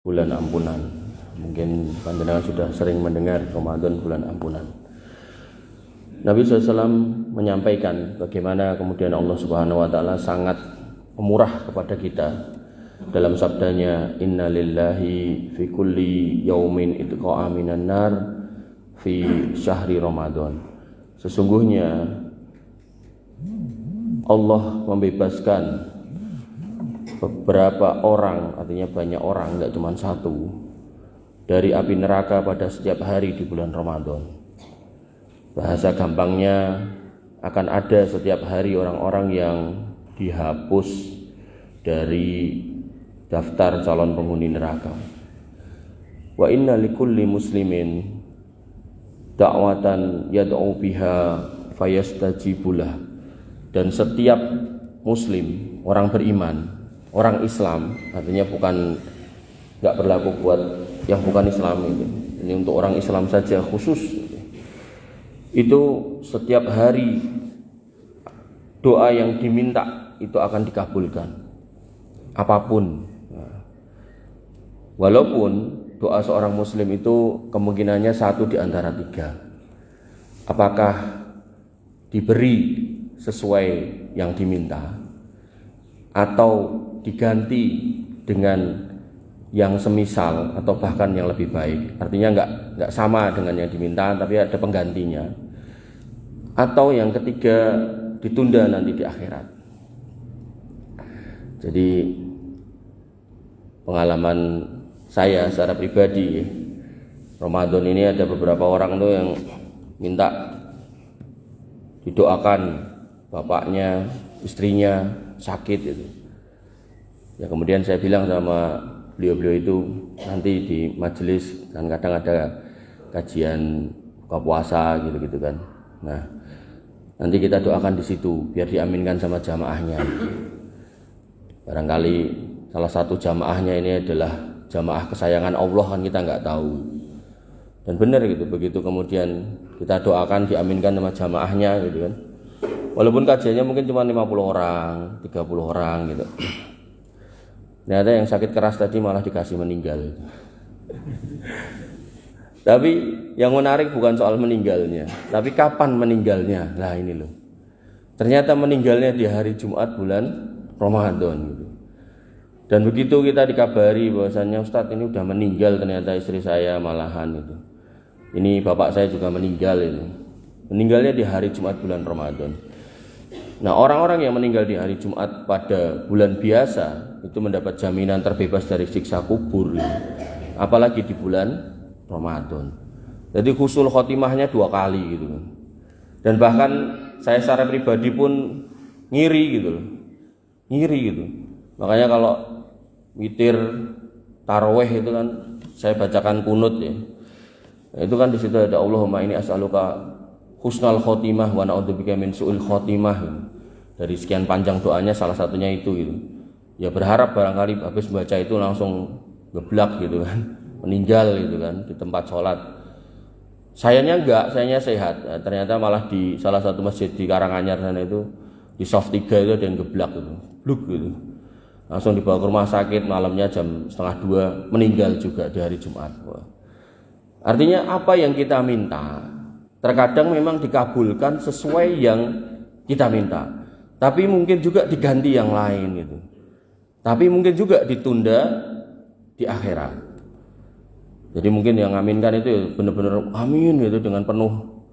bulan ampunan. Mungkin panjenengan sudah sering mendengar Ramadan bulan ampunan. Nabi SAW menyampaikan bagaimana kemudian Allah Subhanahu wa taala sangat pemurah kepada kita dalam sabdanya, inna lillahi fi kulli yaumin itqa'a minan nar fi syahri Ramadan. Sesungguhnya Allah membebaskan beberapa orang, artinya banyak orang, enggak cuma satu, dari api neraka pada setiap hari di bulan Ramadan. Bahasa gampangnya, akan ada setiap hari orang-orang yang dihapus dari daftar calon penghuni neraka. Wa inna likulli muslimin da'watan yad'u biha fayastajibulah. Dan setiap muslim, orang beriman, orang Islam, artinya bukan enggak berlaku buat yang bukan Islam itu. Ini untuk orang Islam saja khusus. Itu setiap hari doa yang diminta itu akan dikabulkan. Apapun. Walaupun doa seorang muslim itu kemungkinannya satu di antara tiga. Apakah diberi sesuai yang diminta, atau diganti dengan yang semisal atau bahkan yang lebih baik, artinya enggak sama dengan yang diminta tapi ada penggantinya, atau yang ketiga ditunda nanti di akhirat. Jadi pengalaman saya secara pribadi, Ramadan ini ada beberapa orang tuh yang minta didoakan bapaknya, istrinya sakit itu. Ya kemudian saya bilang sama beliau-beliau itu, nanti di majelis kan kadang ada kajian buka puasa gitu-gitu kan. Nah, nanti kita doakan di situ biar diaminkan sama jamaahnya. Barangkali salah satu jamaahnya ini adalah jamaah kesayangan Allah, kan kita nggak tahu. Dan benar gitu, begitu kemudian kita doakan diaminkan sama jamaahnya gitu kan. Walaupun kajiannya mungkin cuma 50 orang, 30 orang gitu. Ternyata yang sakit keras tadi malah dikasih meninggal. Tapi yang menarik bukan soal meninggalnya, tapi kapan meninggalnya. Nah ini loh. Ternyata meninggalnya di hari Jumat bulan Ramadan gitu. Dan begitu kita dikabari bahwasannya Ustadz ini udah meninggal, ternyata istri saya malahan itu. Ini bapak saya juga meninggal itu. Meninggalnya di hari Jumat bulan Ramadan. Nah, orang-orang yang meninggal di hari Jumat pada bulan biasa itu mendapat jaminan terbebas dari siksa kubur gitu. Apalagi di bulan Ramadan. Jadi husnul khotimahnya 2 kali gitu kan. Dan bahkan saya secara pribadi pun ngiri gitu loh. Ngiri gitu. Makanya kalau witir tarawih itu kan saya bacakan kunut ya. Nah, itu kan di situ ada Allahumma ini as'aluka husnul khotimah wa na'udzubika min su'il khotimah. Dari sekian panjang doanya salah satunya itu gitu. Ya berharap barangkali habis baca itu langsung geblak gitu kan, meninggal gitu kan di tempat sholat. Sayangnya enggak, sayangnya sehat. Nah, ternyata malah di salah satu masjid di Karanganyar sana itu di soft 3 itu ada yang geblak gitu, bluk gitu. Langsung dibawa ke rumah sakit, malamnya jam 1:30 meninggal juga di hari Jumat. Wah. Artinya apa yang kita minta terkadang memang dikabulkan sesuai yang kita minta. Tapi mungkin juga diganti yang lain gitu. Tapi mungkin juga ditunda di akhirat. Jadi mungkin yang ngaminkan itu benar-benar amin gitu dengan penuh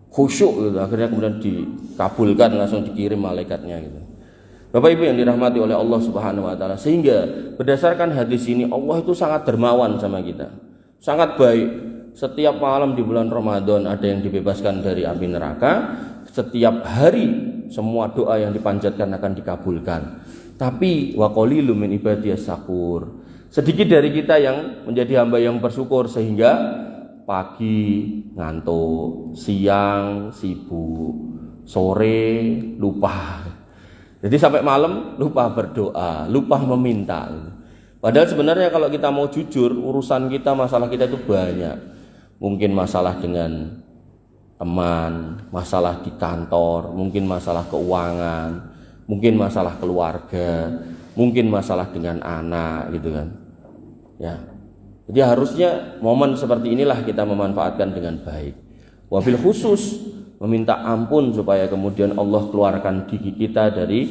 khusyuk gitu. Akhirnya kemudian dikabulkan, langsung dikirim malaikatnya gitu. Bapak Ibu yang dirahmati oleh Allah Subhanahu wa taala, sehingga berdasarkan hadis ini Allah itu sangat dermawan sama kita. Sangat baik. Setiap malam di bulan Ramadan ada yang dibebaskan dari api neraka. Setiap hari semua doa yang dipanjatkan akan dikabulkan. Tapi wa qalilum min ibadiyas syakur. Sedikit dari kita yang menjadi hamba yang bersyukur, sehingga pagi ngantuk, siang sibuk, sore lupa. Jadi sampai malam lupa berdoa, lupa meminta. Padahal sebenarnya kalau kita mau jujur, urusan kita, masalah kita itu banyak. Mungkin masalah dengan teman, masalah di kantor, mungkin masalah keuangan, mungkin masalah keluarga, mungkin masalah dengan anak gitu kan. Ya. Jadi harusnya momen seperti inilah kita memanfaatkan dengan baik. Wabil khusus meminta ampun supaya kemudian Allah keluarkan gigi kita dari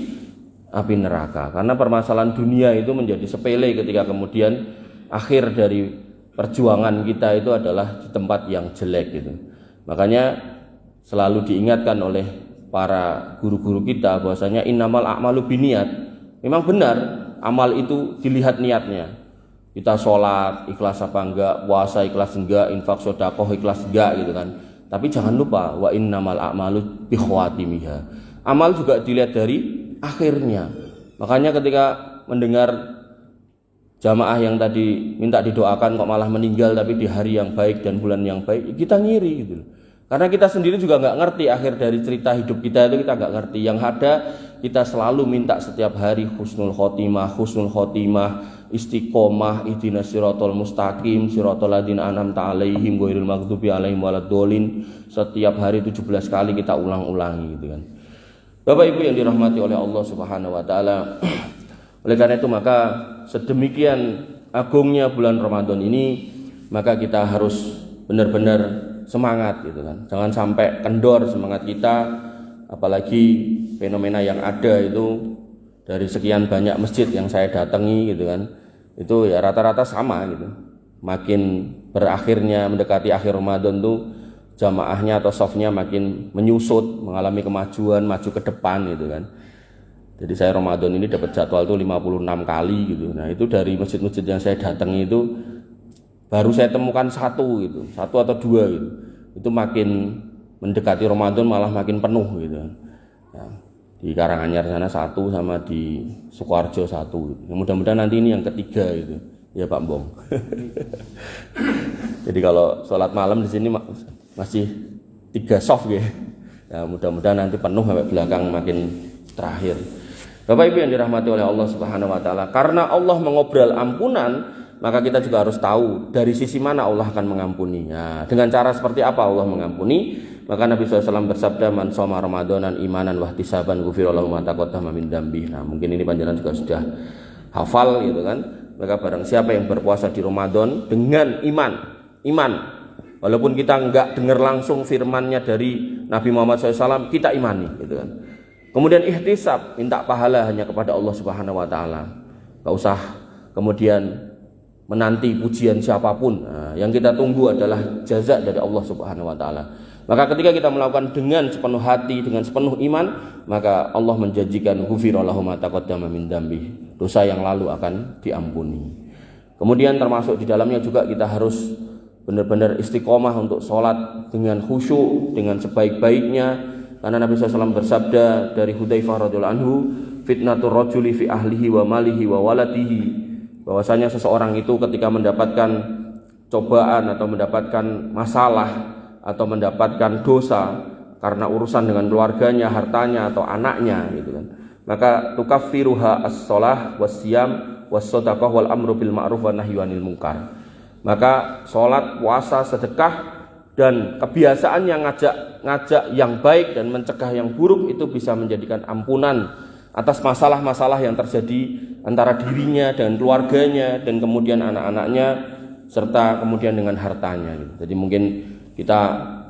api neraka. Karena permasalahan dunia itu menjadi sepele ketika kemudian akhir dari perjuangan kita itu adalah di tempat yang jelek gitu. Makanya selalu diingatkan oleh para guru-guru kita bahwasanya innamal a'malu binniyat. Memang benar amal itu dilihat niatnya. Kita sholat ikhlas apa enggak, puasa ikhlas enggak, infak sedekah ikhlas enggak gitu kan. Tapi jangan lupa wa innamal a'malu bikhawatimiha. Amal juga dilihat dari akhirnya. Makanya ketika mendengar jamaah yang tadi minta didoakan kok malah meninggal tapi di hari yang baik dan bulan yang baik, kita ngiri gitu. Karena kita sendiri juga nggak ngerti akhir dari cerita hidup kita itu, kita nggak ngerti. Yang ada kita selalu minta setiap hari husnul khotimah, istiqomah, ihdinas siratal mustaqim, siratal ladzina an'amta 'alaihim ghairil maghdubi 'alaihim waladdallin. Setiap hari 17 kali kita ulang-ulangi gitu kan. Bapak Ibu yang dirahmati oleh Allah Subhanahu wa taala. Oleh karena itu maka sedemikian agungnya bulan Ramadan ini, maka kita harus benar-benar semangat gitu kan. Jangan sampai kendor semangat kita, apalagi fenomena yang ada itu dari sekian banyak masjid yang saya datangi gitu kan. Itu ya rata-rata sama gitu. Makin berakhirnya mendekati akhir Ramadan tuh jamaahnya atau softnya makin menyusut, mengalami kemajuan, maju ke depan gitu kan. Jadi saya Ramadan ini dapat jadwal tuh 56 kali gitu. Nah, itu dari masjid-masjid yang saya datangi itu baru saya temukan satu atau dua gitu. Itu makin mendekati Ramadan malah makin penuh gitu. Ya, di Karanganyar sana satu sama di Sukoharjo satu. Ya, mudah-mudahan nanti ini yang ketiga gitu. Ya Pak Mbong. Jadi kalau sholat malam di sini masih 3 soft gitu. Ya, mudah-mudahan nanti penuh sampai belakang makin terakhir. Bapak Ibu yang dirahmati oleh Allah Subhanahu wa taala, karena Allah mengobrol ampunan, maka kita juga harus tahu dari sisi mana Allah akan mengampuni. Nah, dengan cara seperti apa Allah mengampuni? Maka Nabi SAW bersabda, man shoma ramadanan imanan wahtisaban ghufira lahu ma taqaddama min dzambi. Nah, mungkin ini panjenengan juga sudah hafal gitu kan. Maka barang siapa yang berpuasa di Ramadan dengan iman, walaupun kita enggak dengar langsung firman-Nya dari Nabi Muhammad SAW, kita imani gitu kan. Kemudian ihtisab, minta pahala hanya kepada Allah Subhanahu wa taala. Enggak usah kemudian menanti pujian siapapun. Nah, yang kita tunggu adalah jaza dari Allah Subhanahu wa taala. Maka ketika kita melakukan dengan sepenuh hati, dengan sepenuh iman, maka Allah menjanjikan ghufira lahu ma taqaddama min dzambi. Dosa yang lalu akan diampuni. Kemudian termasuk di dalamnya juga kita harus benar-benar istiqomah untuk sholat dengan khusyuk, dengan sebaik-baiknya. Karena Nabi SAW bersabda dari Hudzaifah radhiyallahu anhu, fitnatur rajuli fi ahlihi wa malihi wa waladihi. Bahwasanya seseorang itu ketika mendapatkan cobaan atau mendapatkan masalah atau mendapatkan dosa karena urusan dengan keluarganya, hartanya atau anaknya gitu kan. Maka tukaffiruha as-shalah was-siyam was-shadaqah wal amru bil ma'ruf wan nahyi 'anil munkar. Maka salat, puasa, sedekah dan kebiasaan yang ngajak yang baik dan mencegah yang buruk itu bisa menjadikan ampunan atas masalah-masalah yang terjadi antara dirinya dan keluarganya dan kemudian anak-anaknya serta kemudian dengan hartanya gitu. Jadi mungkin kita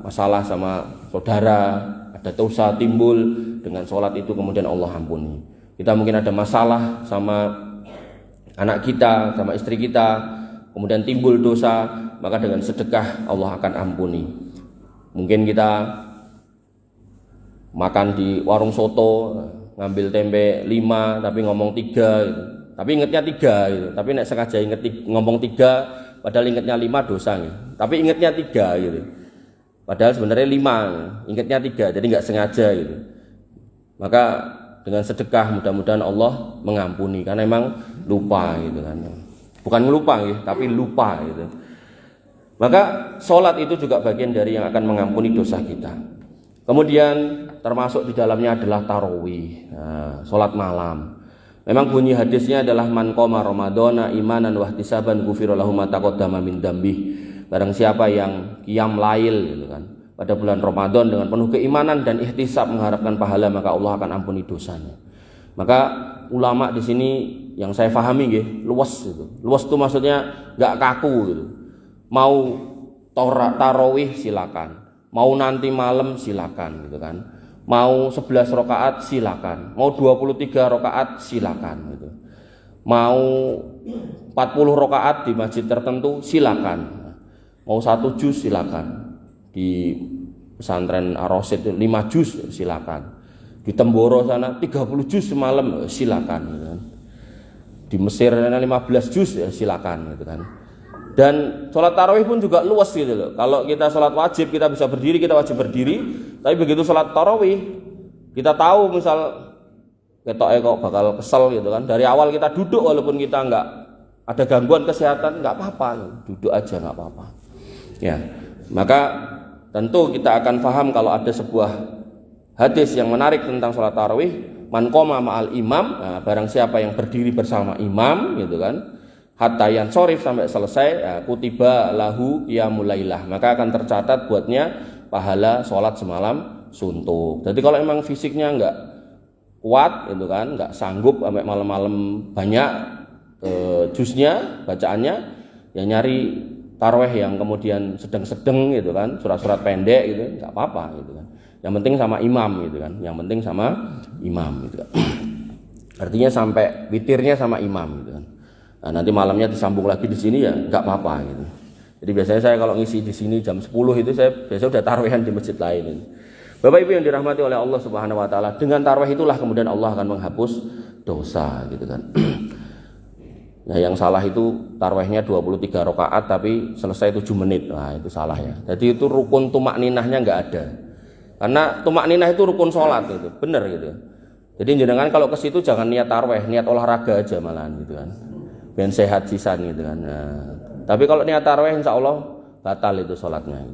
masalah sama saudara, ada dosa timbul, dengan sholat itu kemudian Allah ampuni. Kita mungkin ada masalah sama anak kita, sama istri kita, kemudian timbul dosa, maka dengan sedekah Allah akan ampuni. Mungkin kita makan di warung soto, ngambil tempe 5 tapi ngomong 3 gitu. Tapi ingatnya 3 gitu. Tapi nek sengaja ngomong 3 padahal ingatnya 5 dosa gitu. Tapi ingatnya 3 gitu. Padahal sebenarnya 5, ingatnya 3, jadi enggak sengaja gitu. Maka dengan sedekah mudah-mudahan Allah mengampuni karena memang lupa gitu kan. Bukan lupa gitu, tapi lupa gitu. Maka sholat itu juga bagian dari yang akan mengampuni dosa kita. Kemudian termasuk di dalamnya adalah tarawih, sholat malam. Memang bunyi hadisnya adalah man qoma ramadhana imanan wa ihtisaban ghufira lahu ma taqaddama min dzambi. Barang siapa yang qiyam lail gitu kan pada bulan Ramadan dengan penuh keimanan dan ihtisab mengharapkan pahala, maka Allah akan ampuni dosanya. Maka ulama di sini yang saya pahami nggih, luwes gitu. Luwes itu maksudnya enggak kaku gitu. Mau tarawih silakan, mau nanti malam silakan gitu kan. Mau 11 rakaat silakan, mau 23 rakaat silakan gitu. Mau 40 rakaat di masjid tertentu silakan. Mau 1 juz silakan. Di pesantren Ar-Rasyid 5 juz silakan. Di Temboro sana 30 juz semalam silakan gitu kan. Di Mesir 15 juz silakan gitu kan. Dan sholat tarawih pun juga luas gitu loh. Kalau kita sholat wajib kita bisa berdiri, kita wajib berdiri. Tapi begitu sholat tarawih kita tahu misal ketoknya kok bakal kesel gitu kan. Dari awal kita duduk walaupun kita nggak ada gangguan kesehatan nggak apa-apa, duduk aja nggak apa-apa. Ya, maka tentu kita akan paham kalau ada sebuah hadis yang menarik tentang sholat tarawih. Man qoma ma'al imam, nah, barang siapa yang berdiri bersama imam gitu kan, hatta yansorif sampai selesai, kutiba lahu qiyamul lailah, maka akan tercatat buatnya pahala sholat semalam suntuk. Jadi kalau emang fisiknya enggak kuat gitu kan, enggak sanggup sampai malam-malam banyak juznya, bacaannya, ya nyari tarawih yang kemudian sedang-sedang gitu kan, surat-surat pendek gitu, enggak apa-apa gitu kan. Yang penting sama imam gitu kan, yang penting sama imam gitu kan. Artinya sampai witirnya sama imam gitu kan. Nah, nanti malamnya disambung lagi di sini ya enggak apa-apa gitu. Jadi biasanya saya kalau ngisi di sini jam 10 itu saya biasanya udah tarawih di masjid lain gitu. Bapak Ibu yang dirahmati oleh Allah Subhanahu wa taala, dengan tarawih itulah kemudian Allah akan menghapus dosa gitu kan. Nah, yang salah itu tarawihnya 23 rakaat tapi selesai 7 menit. Nah, itu salah ya. Jadi itu rukun tumak ninahnya enggak ada. Karena tumak ninah itu rukun sholat gitu, benar gitu. Jadi jenengan kalau ke situ jangan niat tarawih, niat olahraga aja malahan gitu kan. Ben sehat sisan gitu kan. Nah, tapi kalau niat tarawih insya Allah batal itu sholatnya.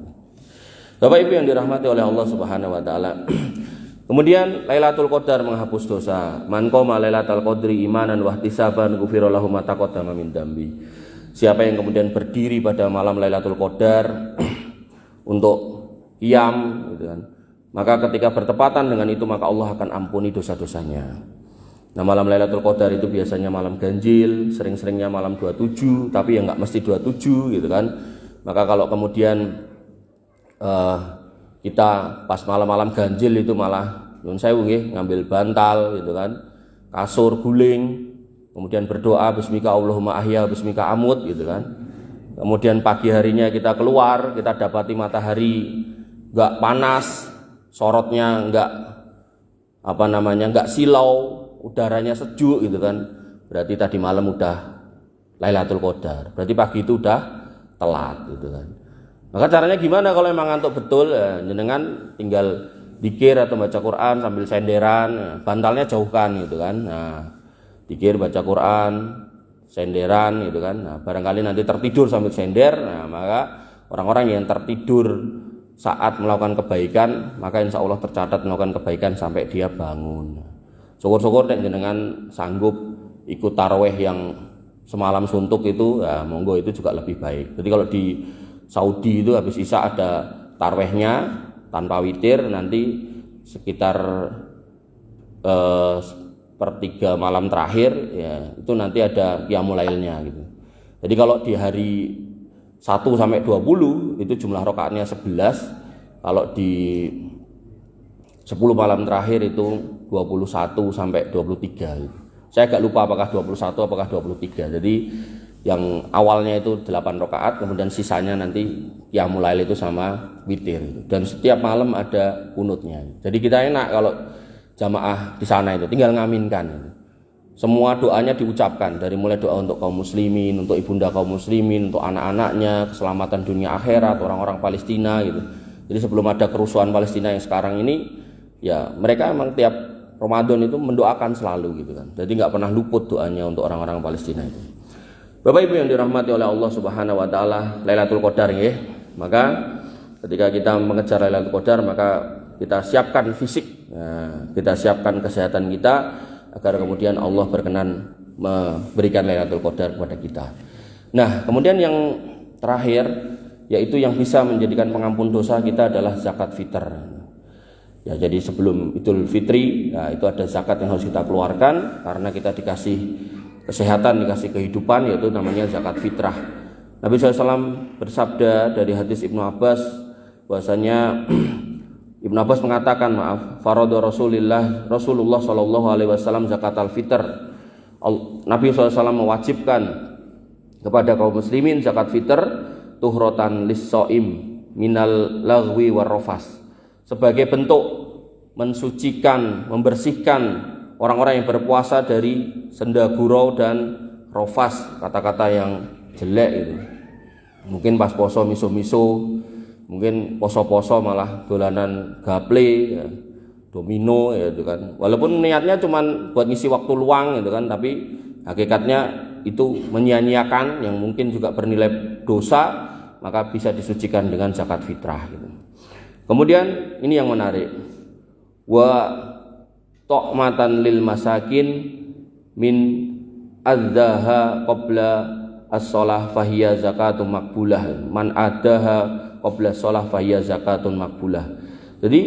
Bapak Ibu yang dirahmati oleh Allah Subhanahu wa taala. Kemudian Lailatul Qadar menghapus dosa. Man qoma Lailatul Qadri imanan wa ihtisaban ghufira lahu ma taqaddama min dambi. Siapa yang kemudian berdiri pada malam Lailatul Qadar untuk qiyam gitu kan, maka ketika bertepatan dengan itu maka Allah akan ampuni dosa-dosanya. Nah, malam Lailatul Qadar itu biasanya malam ganjil, sering-seringnya malam 27, tapi ya nggak mesti 27 gitu kan. Maka kalau kemudian kita pas malam-malam ganjil itu malah nyun sewu nggih, ngambil bantal gitu kan, kasur guling, kemudian berdoa bismika Allahumma ahya bismika amut gitu kan. Kemudian pagi harinya kita keluar, kita dapati matahari nggak panas, sorotnya nggak silau, udaranya sejuk gitu kan, berarti tadi malam udah Lailatul Qadar, berarti pagi itu udah telat gitu kan. Maka caranya gimana kalau emang ngantuk betul, ya, jenengan tinggal dzikir atau baca Quran sambil senderan, ya, bantalnya jauhkan gitu kan. Nah, dzikir baca Quran senderan gitu kan. Nah, barangkali nanti tertidur sambil sender, nah maka orang-orang yang tertidur saat melakukan kebaikan maka insya Allah tercatat melakukan kebaikan sampai dia bangun. Syukur-syukur nek jenengan sanggup ikut tarawih yang semalam suntuk itu, ya monggo itu juga lebih baik. Jadi kalau di Saudi itu habis isya ada tarawihnya tanpa witir, nanti sekitar sepertiga malam terakhir ya itu nanti ada qiyamul lailnya gitu. Jadi kalau di hari 1 sampai 20 itu jumlah rakaatnya 11. Kalau di 10 malam terakhir itu 21 sampai 23 gitu. Saya agak lupa apakah 21 apakah 23. Jadi yang awalnya itu 8 rakaat, kemudian sisanya nanti qiyamul lail itu sama witir gitu. Dan setiap malam ada kunutnya. Jadi kita enak kalau jamaah di sana itu tinggal ngaminkan gitu. Semua doanya diucapkan, dari mulai doa untuk kaum muslimin, untuk ibunda kaum muslimin, untuk anak-anaknya, keselamatan dunia akhirat, orang-orang Palestina gitu. Jadi sebelum ada kerusuhan Palestina yang sekarang ini, ya mereka memang tiap Ramadan itu mendoakan selalu gitu kan. Jadi nggak pernah luput doanya untuk orang-orang Palestina itu. Bapak Ibu yang dirahmati oleh Allah Subhanahu wa taala, Lailatul Qadar nggih. Maka ketika kita mengejar Lailatul Qadar, maka kita siapkan fisik, nah, kita siapkan kesehatan kita agar kemudian Allah berkenan memberikan Lailatul Qadar kepada kita. Nah, kemudian yang terakhir yaitu yang bisa menjadikan pengampun dosa kita adalah zakat fitr. Ya, jadi sebelum Idul Fitri, ya, itu ada zakat yang harus kita keluarkan karena kita dikasih kesehatan, dikasih kehidupan, yaitu namanya zakat fitrah. Nabi SAW bersabda dari hadis Ibnu Abbas bahwasanya Ibnu Abbas mengatakan, farada Rasulullah SAW zakat al-fitr. Nabi SAW mewajibkan kepada kaum muslimin zakat fitr tuhrotan lis-shaim minal lagwi warrafas, sebagai bentuk mensucikan, membersihkan orang-orang yang berpuasa dari senda gurau dan rofas, kata-kata yang jelek itu. Mungkin pas poso miso-miso, mungkin poso-poso malah dolanan gaple, ya, domino, ya, itu kan. Walaupun niatnya cuma buat ngisi waktu luang gitu kan, tapi hakikatnya itu menyia-nyiakan yang mungkin juga bernilai dosa, maka bisa disucikan dengan zakat fitrah gitu. Kemudian ini yang menarik, wa to'matan lil masakin min adzaha qabla as-shalah fahiya zakatun makbulah, man adaha qabla shalah fahiya zakatun makbulah. Jadi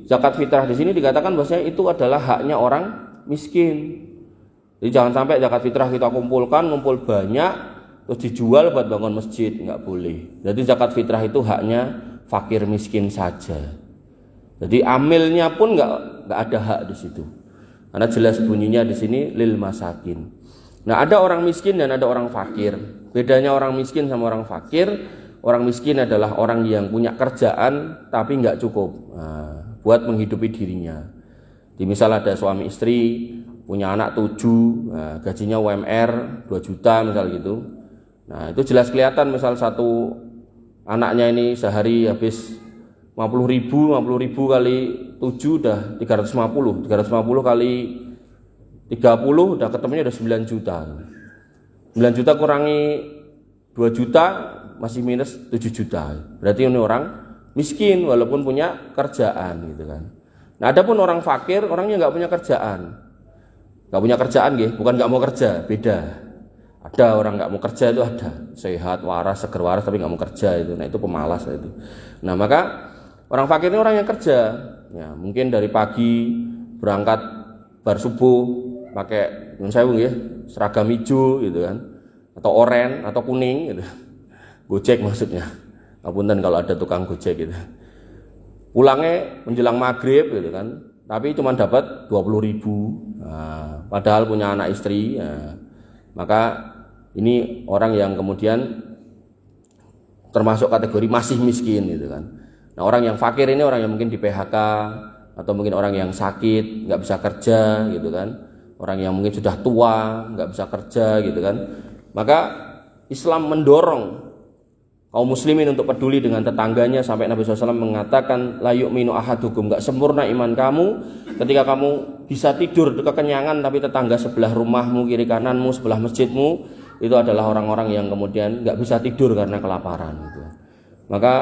zakat fitrah di sini dikatakan bahwasanya itu adalah haknya orang miskin. Jadi jangan sampai zakat fitrah kita ngumpul banyak terus dijual buat bangun masjid, nggak boleh. Jadi zakat fitrah itu haknya fakir miskin saja. Jadi amilnya pun nggak ada hak di situ. Karena jelas bunyinya di sini lil masakin. Nah, ada orang miskin dan ada orang fakir. Bedanya orang miskin sama orang fakir, orang miskin adalah orang yang punya kerjaan tapi nggak cukup buat menghidupi dirinya. Di misal ada suami istri, punya anak 7, gajinya UMR 2 juta misal gitu. Nah, itu jelas kelihatan, misal satu anaknya ini sehari habis 50.000 kali 7 udah 350 kali 30 udah ketemunya udah 9 juta. 9 juta kurangi 2 juta masih minus 7 juta. Berarti ini orang miskin walaupun punya kerjaan gitu kan. Nah, adapun orang fakir, orangnya nggak punya kerjaan. Nggak punya kerjaan bukan nggak mau kerja, beda. Ada orang nggak mau kerja, itu ada, sehat, waras, seger waras tapi nggak mau kerja itu. Nah, itu pemalas itu. Nah, maka orang fakir ini orang yang kerja. Ya, mungkin dari pagi berangkat bar subuh pakai seragam hijau gitu kan, atau oranye atau kuning gitu. Gojek maksudnya. Ngapunten kalau ada tukang Gojek gitu. Pulangnya menjelang maghrib gitu kan, tapi cuma dapat 20.000. Nah, padahal punya anak istri. Ya. Maka ini orang yang kemudian termasuk kategori masih miskin gitu kan. Nah, orang yang fakir ini orang yang mungkin di PHK atau mungkin orang yang sakit nggak bisa kerja gitu kan, orang yang mungkin sudah tua nggak bisa kerja gitu kan. Maka Islam mendorong kaum muslimin untuk peduli dengan tetangganya, sampai Nabi SAW mengatakan la yu'minu ahadukum, nggak sempurna iman kamu ketika kamu bisa tidur kekenyangan tapi tetangga sebelah rumahmu, kiri kananmu, sebelah masjidmu itu adalah orang-orang yang kemudian nggak bisa tidur karena kelaparan gitu. Maka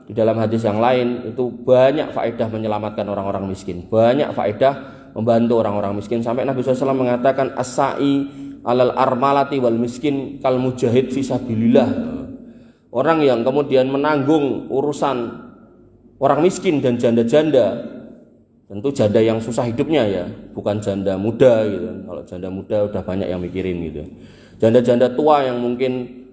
di dalam hadis yang lain itu banyak faedah menyelamatkan orang-orang miskin, banyak faedah membantu orang-orang miskin, sampai Nabi SAW mengatakan as-sa'i alal armalati wal miskin kal mujahid fisabilillah. Orang yang kemudian menanggung urusan orang miskin dan janda-janda, tentu janda yang susah hidupnya ya, bukan janda muda gitu. Kalau janda muda udah banyak yang mikirin gitu. Janda-janda tua yang mungkin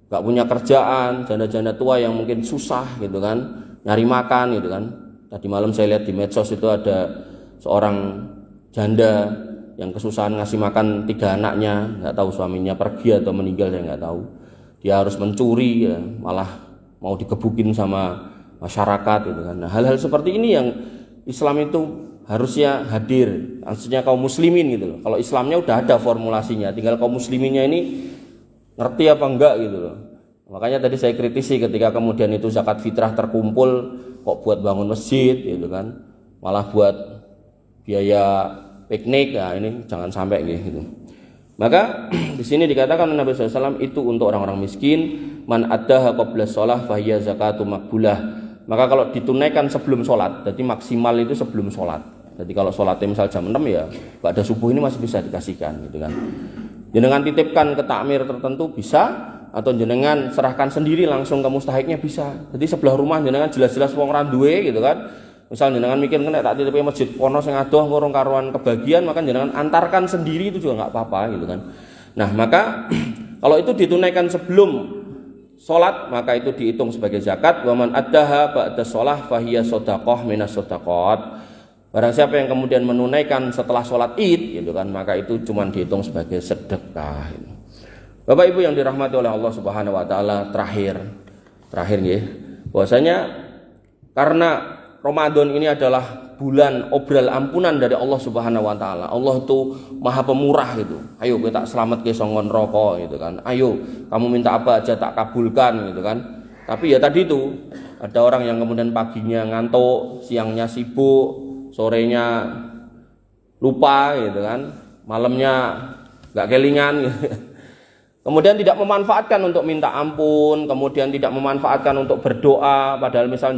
gak punya kerjaan, janda-janda tua yang mungkin susah gitu kan, nyari makan gitu kan. Tadi malam saya lihat di medsos itu ada seorang janda yang kesusahan ngasih makan 3 anaknya, nggak tahu suaminya pergi atau meninggal, saya nggak tahu. Dia harus mencuri ya, malah mau digebukin sama masyarakat gitu kan. Nah, hal-hal seperti ini yang Islam itu harusnya hadir, maksudnya kaum muslimin gitu loh. Kalau Islamnya udah ada formulasinya, tinggal kaum musliminnya ini ngerti apa enggak gitu loh. Makanya tadi saya kritisi ketika kemudian itu zakat fitrah terkumpul kok buat bangun masjid gitu kan, malah buat biaya piknik. Nah, ini jangan sampai gitu. Maka di sini dikatakan Nabi SAW itu untuk orang-orang miskin, man addaha qabla shalah fahiya zakatu makbulah. Maka kalau ditunaikan sebelum sholat, jadi maksimal itu sebelum sholat. Jadi kalau sholatnya misal jam 6 ya, pada subuh ini masih bisa dikasihkan gitu kan. Jenengan titipkan ke takmir tertentu bisa, atau jenengan serahkan sendiri langsung ke mustahiknya bisa. Jadi sebelah rumah jenengan jelas-jelas wong ra duwe gitu kan, Misal jenengan mikir nek tak titipi masjid kono sing adoh kurang karuan kebagian, maka jenengan antarkan sendiri itu juga enggak apa-apa gitu kan. Nah, maka kalau itu ditunaikan sebelum salat maka itu dihitung sebagai zakat. Wa man addaha ba'da shalah fahiya shadaqah minas shadaqat. Barang siapa yang kemudian menunaikan setelah salat Id gitu kan, maka itu cuma dihitung sebagai sedekah gitu. Bapak Ibu yang dirahmati oleh Allah Subhanahu wa taala, terakhir nggih, bahwasanya karena Ramadan ini adalah bulan obral ampunan dari Allah Subhanahu wa taala. Allah itu Maha Pemurah gitu. Ayo kita selamat ke songon rokok gitu kan. Ayo kamu minta apa aja tak kabulkan gitu kan. Tapi ya tadi itu ada orang yang kemudian paginya ngantuk, siangnya sibuk, sorenya lupa gitu kan. Malamnya enggak kelingan gitu. Kemudian tidak memanfaatkan untuk minta ampun, kemudian tidak memanfaatkan untuk berdoa, padahal misal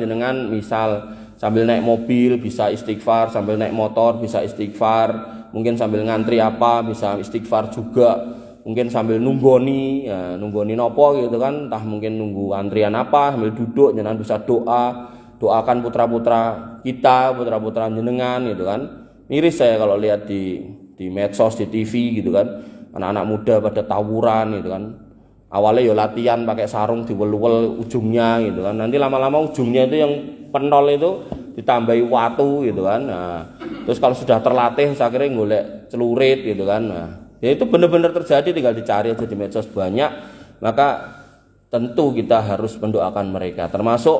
sambil naik mobil bisa istighfar, sambil naik motor bisa istighfar, mungkin sambil ngantri apa bisa istighfar juga, mungkin sambil nunggoni nopo gitu kan, entah mungkin nunggu antrian apa, sambil duduk jenengan bisa doakan putra-putra kita, putra-putra jenengan gitu kan. Miris saya kalau lihat di medsos, di TV gitu kan, anak-anak muda pada tawuran gitu kan. Awalnya ya latihan pakai sarung diwel-wel ujungnya gitu kan. Nanti lama-lama ujungnya itu yang penol itu ditambahi watu gitu kan. Nah, terus kalau sudah terlatih saya kira golek celurit gitu kan. Nah, ya itu benar-benar terjadi, tinggal dicari aja di medsos banyak. Maka tentu kita harus mendoakan mereka. Termasuk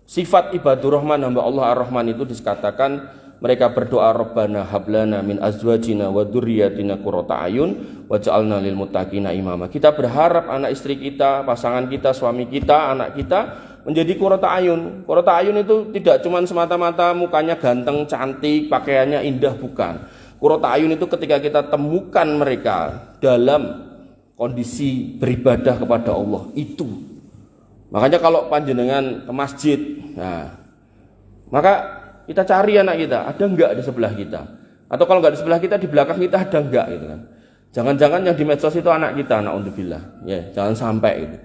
sifat ibadur rahman, hamba Allah ar-Rahman itu dikatakan mereka berdoa Rabbana hablana min azwajina wa dzurriyyatina qurrata ayun waj'alna lil muttaqina imama. Kita berharap anak istri kita, pasangan kita, suami kita, anak kita menjadi qurrata ayun. Qurrata ayun itu tidak cuma semata-mata mukanya ganteng, cantik, pakaiannya indah, bukan. Qurrata ayun itu ketika kita temukan mereka dalam kondisi beribadah kepada Allah itu. Makanya kalau panjenengan ke masjid, nah, maka kita cari anak kita, ada enggak di sebelah kita? Atau kalau enggak di sebelah kita, di belakang kita ada enggak gitu kan. Jangan-jangan yang di medsos itu anak kita, naudzubillah. Ya, jangan sampai gitu.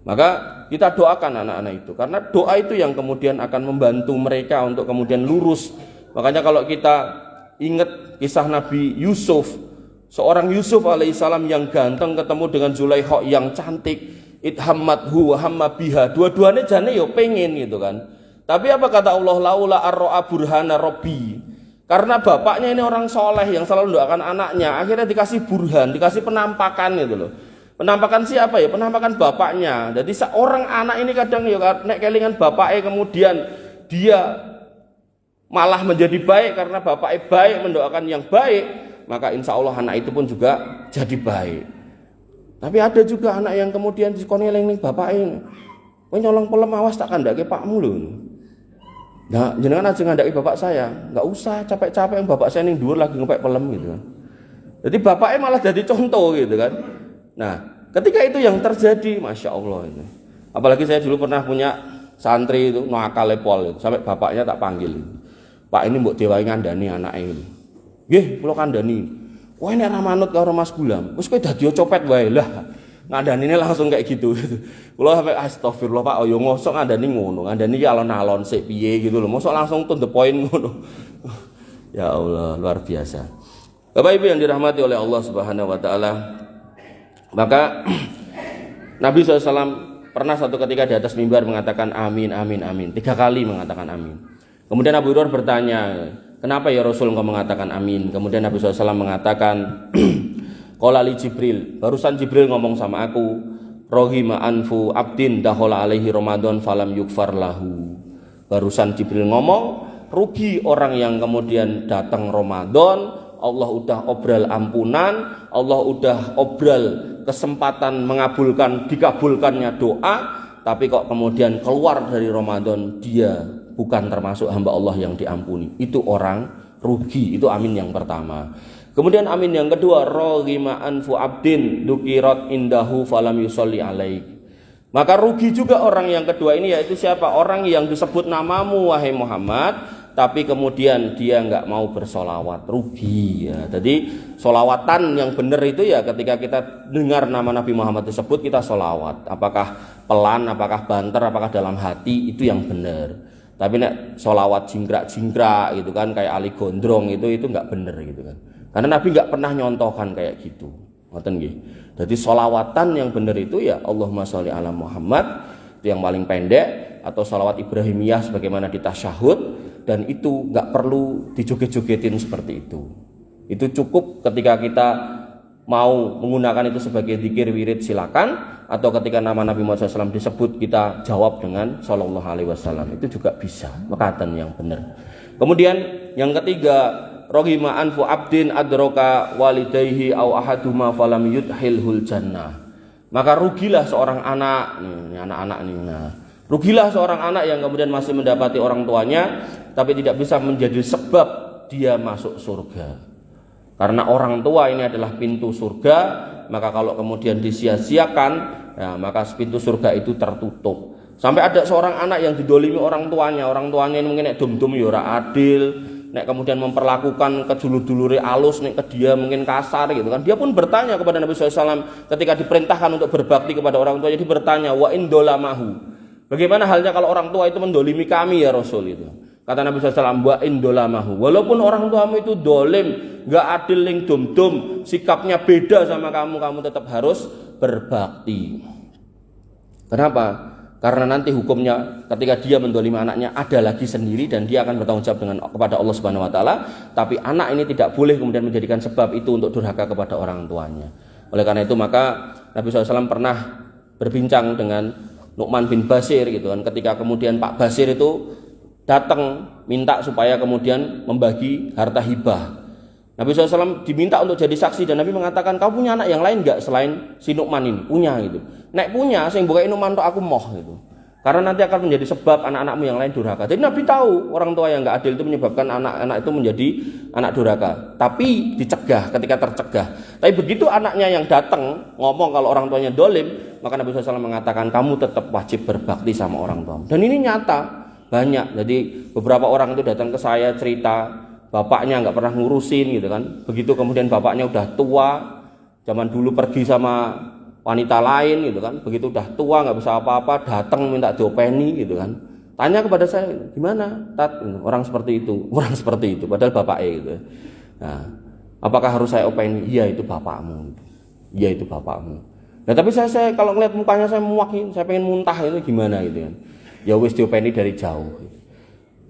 Maka kita doakan anak-anak itu, karena doa itu yang kemudian akan membantu mereka untuk kemudian lurus. Makanya kalau kita ingat kisah Nabi Yusuf, seorang Yusuf alaihissalam yang ganteng ketemu dengan Zulaikha yang cantik, idhammathu wa hamma biha. Dua-duanya jane yo pengen gitu kan. Tapi apa kata Allah, laula arro'a burhana robbi, karena bapaknya ini orang soleh yang selalu mendoakan anaknya, akhirnya dikasih burhan, dikasih penampakan gitu loh. Penampakan siapa ya? Penampakan bapaknya. Jadi seorang anak ini kadang ya nek kelingan bapaknya, kemudian dia malah menjadi baik karena bapaknya baik, mendoakan yang baik, maka insya Allah anak itu pun juga jadi baik. Tapi ada juga anak yang kemudian dikoneling ning bapaknya, kowe nyolong pelem awas tak kandhake pakmu lho. Nah, jenengan aja ngandaki bapak saya, enggak usah capek-capek yang bapak saya ning dhuwur lagi ngepek pelem gitu kan. Jadi bapaknya malah jadi contoh gitu kan. Nah, ketika itu yang terjadi, masya Allah itu. Apalagi saya dulu pernah punya santri itu nakal pol itu, sampai bapaknya tak panggil. Pak ini mbok dewahi ngandani anake ini. Nggih, kula kandhani. Kowe nek ra manut karo Mas Gulam, wis kowe dadi copet wae lah. Ngandani ini langsung kayak gitu. Kula sampai astagfirullah Pak, yo ngosok ngandani ngono. Ngandani ki alon-alon sik piye gitu loh. Mosok langsung to the point ngono. Ya Allah, luar biasa. Bapak Ibu yang dirahmati oleh Allah Subhanahu wa taala. Maka Nabi SAW pernah satu ketika di atas mimbar mengatakan amin, amin, amin. 3 kali mengatakan amin. Kemudian Abu Hurairah bertanya, kenapa ya Rasul engkau mengatakan amin? Kemudian Nabi SAW mengatakan, qala li Jibril, barusan Jibril ngomong sama aku, rohima anfu abdin dahola alaihi Ramadan falam yukfar lahu. Barusan Jibril ngomong, rugi orang yang kemudian datang Ramadan, Allah udah obral ampunan, Allah udah obral kesempatan dikabulkannya doa, tapi kok kemudian keluar dari Ramadan dia bukan termasuk hamba Allah yang diampuni. Itu orang rugi. Itu amin yang pertama. Kemudian amin yang kedua, roghima anfu abdin dukirat indahu falam yusolli alaik. Maka rugi juga orang yang kedua ini, yaitu siapa? Orang yang disebut namamu wahai Muhammad, tapi kemudian dia enggak mau bersolawat. Rugi ya. Jadi solawatan yang benar itu ya ketika kita dengar nama Nabi Muhammad disebut kita solawat. Apakah pelan, apakah banter, apakah dalam hati, itu yang benar. Tapi nek sholawat jingkrak-jingkrak gitu kan, kayak Ali Gondrong itu nggak bener gitu kan. Karena Nabi nggak pernah nyontohkan kayak gitu. Ngoten nggih. Jadi sholawatan yang bener itu ya Allahumma sholli ala Muhammad, itu yang paling pendek, atau sholawat Ibrahimiyah sebagaimana di tasyahud, dan itu nggak perlu dijoget-jogetin seperti itu. Itu cukup ketika kita mau menggunakan itu sebagai zikir wirid silakan, atau ketika nama Nabi Muhammad SAW disebut kita jawab dengan Shallallahu Alaihi Wasallam, itu juga bisa mekaten yang benar. Kemudian yang ketiga, rohima anfu abdin adroka walidayhi au ahaduma falam yudhilhul jannah. Maka rugilah seorang anak, nih anak-anak nih, nah, rugilah seorang anak yang kemudian masih mendapati orang tuanya tapi tidak bisa menjadi sebab dia masuk surga. Karena orang tua ini adalah pintu surga, maka kalau kemudian disia-siakan, ya, maka pintu surga itu tertutup. Sampai ada seorang anak yang didolimi orang tuanya ini mungkin nek dum-dum ya ora adil, nek kemudian memperlakukan kejulur-dulure alus, nek ke dia mungkin kasar gitu kan. Dia pun bertanya kepada Nabi SAW ketika diperintahkan untuk berbakti kepada orang tuanya, dia bertanya, wa indolamahu, bagaimana halnya kalau orang tua itu mendolimi kami ya Rasul itu. Kata Nabi SAW, wa indolamahu, walaupun orang tuamu itu dolim, gak adil, ling dum-dum, sikapnya beda sama kamu, kamu tetap harus berbakti. Kenapa? Karena nanti hukumnya ketika dia mendolimi anaknya ada lagi sendiri, dan dia akan bertanggung jawab kepada Allah Subhanahu Wa Taala. Tapi anak ini tidak boleh kemudian menjadikan sebab itu untuk durhaka kepada orang tuanya. Oleh karena itu maka Nabi SAW pernah berbincang dengan Nu'man bin Bashir gitu kan, ketika kemudian Pak Bashir itu datang minta supaya kemudian membagi harta hibah. Nabi SAW diminta untuk jadi saksi, dan Nabi mengatakan, kau punya anak yang lain enggak selain si Nu'man ini? Punya gitu. Nek punya, sing bukain Nu'man untuk aku moh gitu. Karena nanti akan menjadi sebab anak-anakmu yang lain durhaka. Jadi Nabi tahu orang tua yang enggak adil itu menyebabkan anak-anak itu menjadi anak durhaka. Tapi dicegah ketika tercegah. Tapi begitu anaknya yang datang ngomong kalau orang tuanya dolim, maka Nabi SAW mengatakan, kamu tetap wajib berbakti sama orang tuamu. Dan ini nyata. Banyak, jadi beberapa orang itu datang ke saya cerita bapaknya nggak pernah ngurusin gitu kan. Begitu kemudian bapaknya udah tua, zaman dulu pergi sama wanita lain gitu kan. Begitu udah tua nggak bisa apa-apa, datang minta diopeni gitu kan. Tanya kepada saya, gimana Tat, orang seperti itu, padahal bapaknya gitu. Nah, apakah harus saya openi? Iya itu bapakmu, iya itu bapakmu. Nah tapi saya kalau ngeliat mukanya saya muak, saya pengen muntah, itu gimana gitu kan. Ya wis diopeni dari jauh.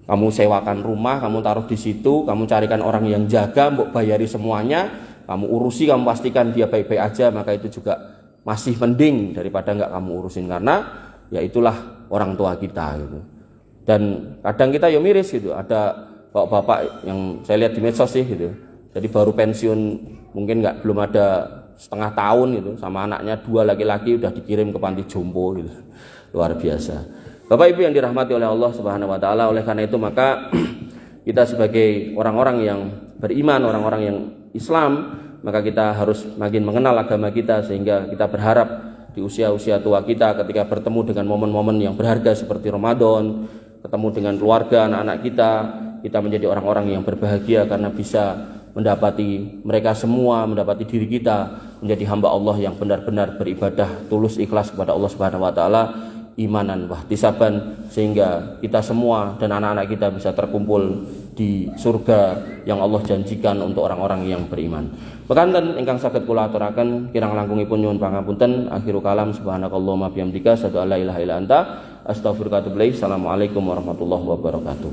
Kamu sewakan rumah, kamu taruh di situ, kamu carikan orang yang jaga, mbok bayari semuanya, kamu urusi, kamu pastikan dia baik-baik aja, maka itu juga masih mending daripada enggak kamu urusin, karena ya itulah orang tua kita gitu. Dan kadang kita ya miris gitu, ada bapak-bapak yang saya lihat di medsos sih gitu. Jadi baru pensiun, mungkin belum ada setengah tahun gitu, sama anaknya 2 laki-laki udah dikirim ke panti jompo gitu. Luar biasa. Bapak Ibu yang dirahmati oleh Allah Subhanahu Wa Taala, oleh karena itu maka kita sebagai orang-orang yang beriman, orang-orang yang Islam, maka kita harus makin mengenal agama kita, sehingga kita berharap di usia-usia tua kita ketika bertemu dengan momen-momen yang berharga seperti Ramadan, ketemu dengan keluarga, anak-anak kita menjadi orang-orang yang berbahagia karena bisa mendapati mereka semua, mendapati diri kita menjadi hamba Allah yang benar-benar beribadah tulus ikhlas kepada Allah Subhanahu Wa Taala, imanan wahtisaban, sehingga kita semua dan anak-anak kita bisa terkumpul di surga yang Allah janjikan untuk orang-orang yang beriman. Bekanten ingkang saged kula aturaken kirang langkungipun nyuwun pangapunten. Akhiru kalam subhanakallahumma bihamdika asyhadu an la ilaha illa anta astaghfiruka wa atubu ilaik. Assalamualaikum warahmatullahi wabarakatuh.